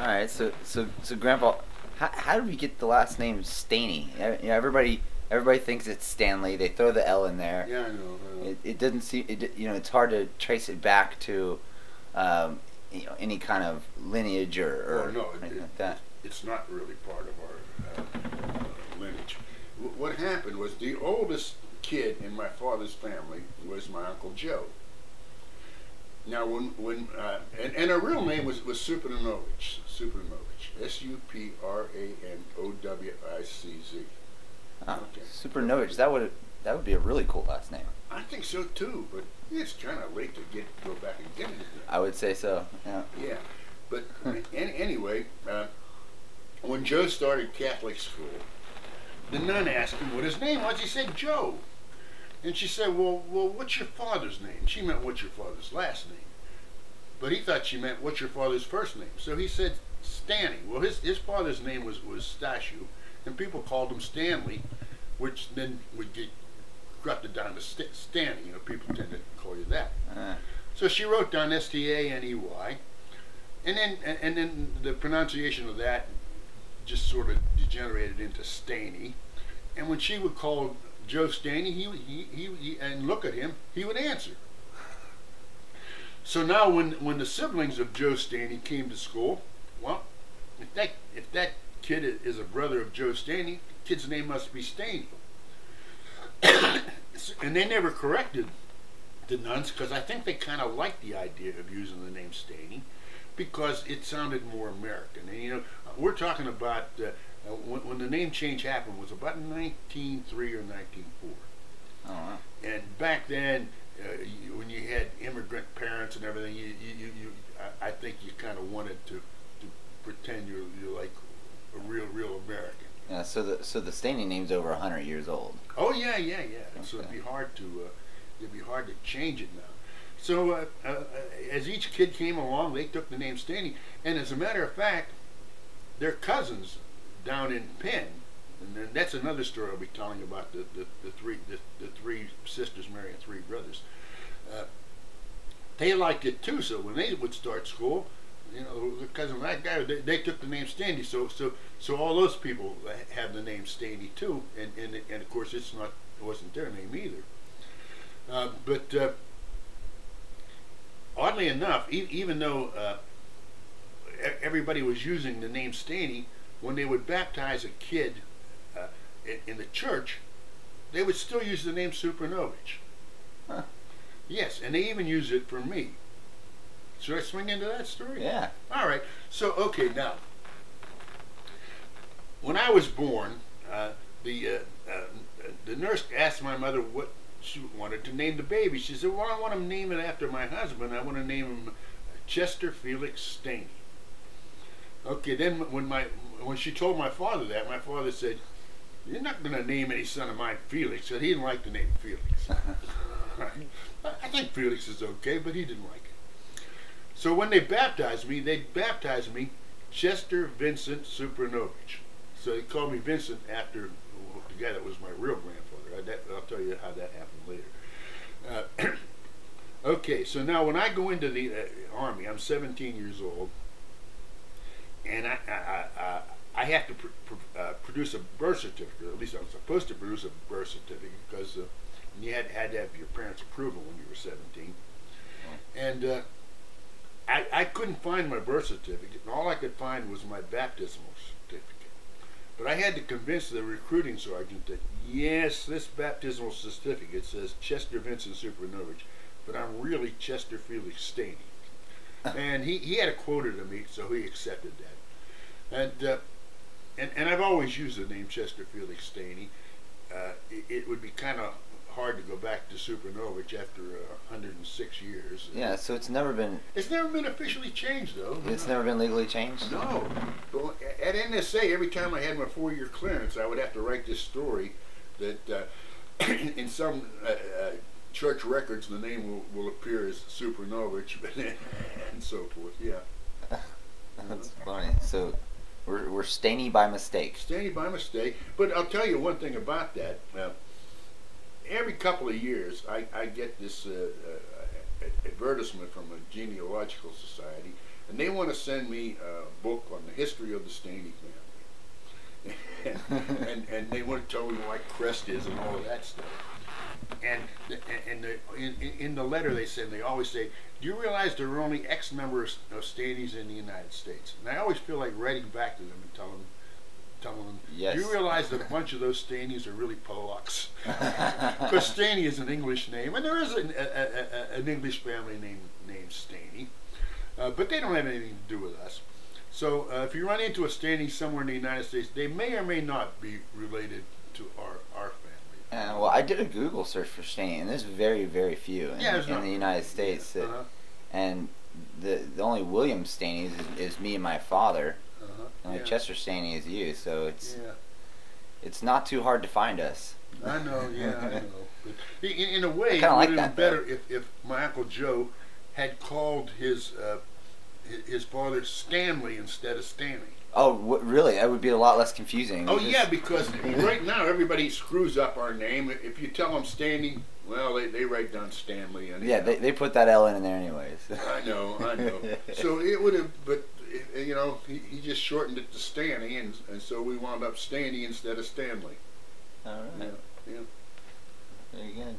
right. So Grandpa, how did we get the last name Staney? You know, everybody thinks it's Stanley. They throw the L in there. Yeah, I know. It doesn't seem. You know, it's hard to trace it back to, you know, any kind of lineage or No, anything like that. it's not really part of our lineage. What happened was the oldest kid in my father's family was my Uncle Joe. Now, and her real name was Supranovich, Supranovich, Supranowicz. Oh, Okay. Supernovich. That would be a really cool last name. I think so too, but it's kind of late to go back and get it. I would say so. Yeah. Yeah, but anyway, when Joe started Catholic school, the nun asked him what his name was. He said Joe. And she said, well, what's your father's name? She meant, what's your father's last name? But he thought she meant, what's your father's first name? So he said, Stanny. Well, his father's name was Stashu, and people called him Stanley, which then would get corrupted down to Stanny. You know, people tend to call you that. So she wrote down Staney, and then the pronunciation of that just sort of degenerated into Staney. And when she would call Joe Staney, he and look at him, he would answer. So now when the siblings of Joe Staney came to school, well, if that kid is a brother of Joe Staney, the kid's name must be Staney. And they never corrected the nuns, because I think they kind of liked the idea of using the name Staney because it sounded more American. And you know, we're talking about when the name change happened was about 1903 or 1904. Oh wow. And back then, when you had immigrant parents and everything, I think you kind of wanted to pretend you're like a real American. Yeah. So the Staney name's over 100 years old. Oh yeah. So Okay. it'd be hard to change it now. So as each kid came along, they took the name Staney, and as a matter of fact, their cousins down in Penn, and then that's another story I'll be telling about the three sisters marrying three brothers. They liked it too, so when they would start school, you know, the cousin of that guy, they took the name Staney. So all those people have the name Staney too, and of course it wasn't their name either. But oddly enough, even though everybody was using the name Staney, when they would baptize a kid in the church, they would still use the name Supranovich. Huh. Yes, and they even use it for me. Should I swing into that story? Yeah. All right. So, okay, now, when I was born, the nurse asked my mother what she wanted to name the baby. She said, well, I want to name it after my husband. I want to name him Chester Felix Staney. Okay, then when she told my father that, my father said, you're not going to name any son of mine Felix. Said he didn't like the name Felix. I think Felix is okay, but he didn't like it. So when they baptized me Chester Vincent Supranovich. So they called me Vincent after the guy that was my real grandfather. I'll tell you how that happened later. Okay, so now when I go into the Army, I'm 17 years old, and I have to produce a birth certificate. At least I'm supposed to produce a birth certificate, because you had to have your parents' approval when you were 17. And I couldn't find my birth certificate, and all I could find was my baptismal certificate. But I had to convince the recruiting sergeant that, yes, this baptismal certificate says Chester Vincent Supranovich, but I'm really Chester Felix Staney. And he had a quota to meet, so he accepted that. And I've always used the name Chester Felix Staney. It would be kind of hard to go back to Supranovich after 106 years. Yeah. So it's never been Officially changed, though. It's never been legally changed. No. But at NSA, every time I had my 4-year clearance, I would have to write this story that in some church records the name will appear as Supranovich, and so forth. Yeah. That's funny. So we're Staney by mistake. Staney by mistake. But I'll tell you one thing about that. Every couple of years, I get this advertisement from a genealogical society, and they want to send me a book on history of the Staney family. and they want to tell me what crest is and all of that stuff. And in the letter they said, they always say, do you realize there are only X number of Staneys in the United States? And I always feel like writing back to them and telling them, yes. do you realize that a bunch of those Staneys are really Polacks? Because Staney is an English name, and there is an English family named Staney, but they don't have anything to do with us. So if you run into a Staney somewhere in the United States, they may or may not be related to our family. Well, I did a Google search for Staney, and there's very, very few in the United States. Yeah. And the only William Staney is me and my father. And Yeah. Chester Staney is you, so it's not too hard to find us. I know, yeah, I know. But in a way, it kinda would like have been that, better if my Uncle Joe had called his father Stanley instead of Stanley. Oh, really? That would be a lot less confusing. Oh yeah, because right now everybody screws up our name. If you tell them Stanley, well, they write down Stanley. Anyhow. Yeah, they put that L in there anyways. I know. So it would have, but you know, he just shortened it to Stanley, and so we wound up Stanley instead of Stanley. All right. Yeah. Very good.